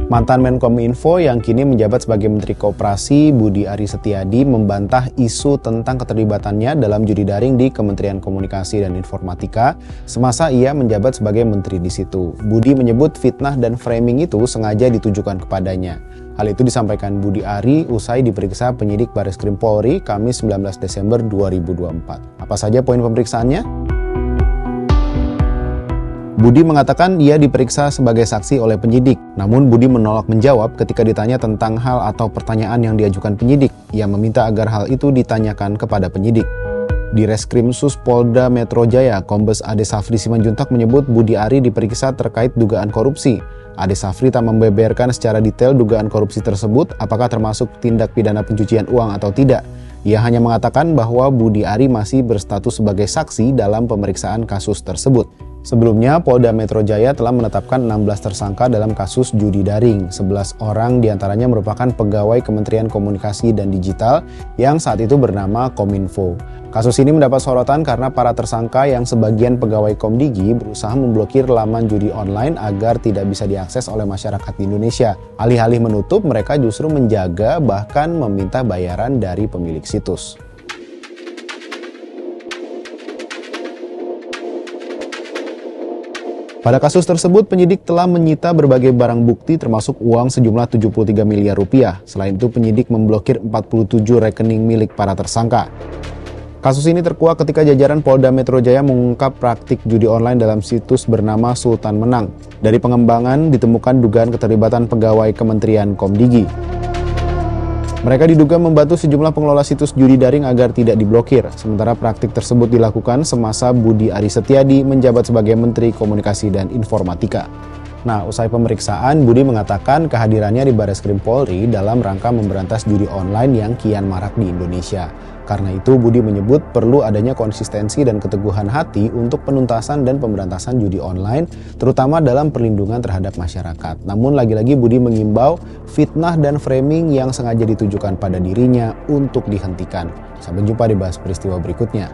Mantan Menkominfo yang kini menjabat sebagai Menteri Koperasi, Budi Aris Setiadi, membantah isu tentang keterlibatannya dalam judi daring di Kementerian Komunikasi dan Informatika semasa ia menjabat sebagai menteri di situ. Budi menyebut fitnah dan framing itu sengaja ditujukan kepadanya. Hal itu disampaikan Budi Ari usai diperiksa penyidik Bareskrim Polri Kamis 19 Desember 2024. Apa saja poin pemeriksaannya? Budi mengatakan ia diperiksa sebagai saksi oleh penyidik, namun Budi menolak menjawab ketika ditanya tentang hal atau pertanyaan yang diajukan penyidik. Ia meminta agar hal itu ditanyakan kepada penyidik. Di Reskrim Sus Polda Metro Jaya, Kombes Ade Safri Simanjuntak menyebut Budi Ari diperiksa terkait dugaan korupsi. Ade Safri tak membeberkan secara detail dugaan korupsi tersebut, apakah termasuk tindak pidana pencucian uang atau tidak. Ia hanya mengatakan bahwa Budi Ari masih berstatus sebagai saksi dalam pemeriksaan kasus tersebut. Sebelumnya, Polda Metro Jaya telah menetapkan 16 tersangka dalam kasus judi daring. 11 orang diantaranya merupakan pegawai Kementerian Komunikasi dan Digital yang saat itu bernama Kominfo. Kasus ini mendapat sorotan karena para tersangka yang sebagian pegawai Komdigi berusaha memblokir laman judi online agar tidak bisa diakses oleh masyarakat di Indonesia. Alih-alih menutup, mereka justru menjaga bahkan meminta bayaran dari pemilik situs. Pada kasus tersebut, penyidik telah menyita berbagai barang bukti termasuk uang sejumlah 73 miliar rupiah. Selain itu, penyidik memblokir 47 rekening milik para tersangka. Kasus ini terkuak ketika jajaran Polda Metro Jaya mengungkap praktik judi online dalam situs bernama Sultan Menang. Dari pengembangan ditemukan dugaan keterlibatan pegawai Kementerian Komdigi. Mereka diduga membantu sejumlah pengelola situs judi daring agar tidak diblokir. Sementara praktik tersebut dilakukan semasa Budi Aris Setiadi menjabat sebagai Menteri Komunikasi dan Informatika. Nah, usai pemeriksaan, Budi mengatakan kehadirannya di Bareskrim Polri dalam rangka memberantas judi online yang kian marak di Indonesia. Karena itu, Budi menyebut perlu adanya konsistensi dan keteguhan hati untuk penuntasan dan pemberantasan judi online, terutama dalam perlindungan terhadap masyarakat. Namun lagi-lagi Budi mengimbau fitnah dan framing yang sengaja ditujukan pada dirinya untuk dihentikan. Sampai jumpa di Bahas Peristiwa berikutnya.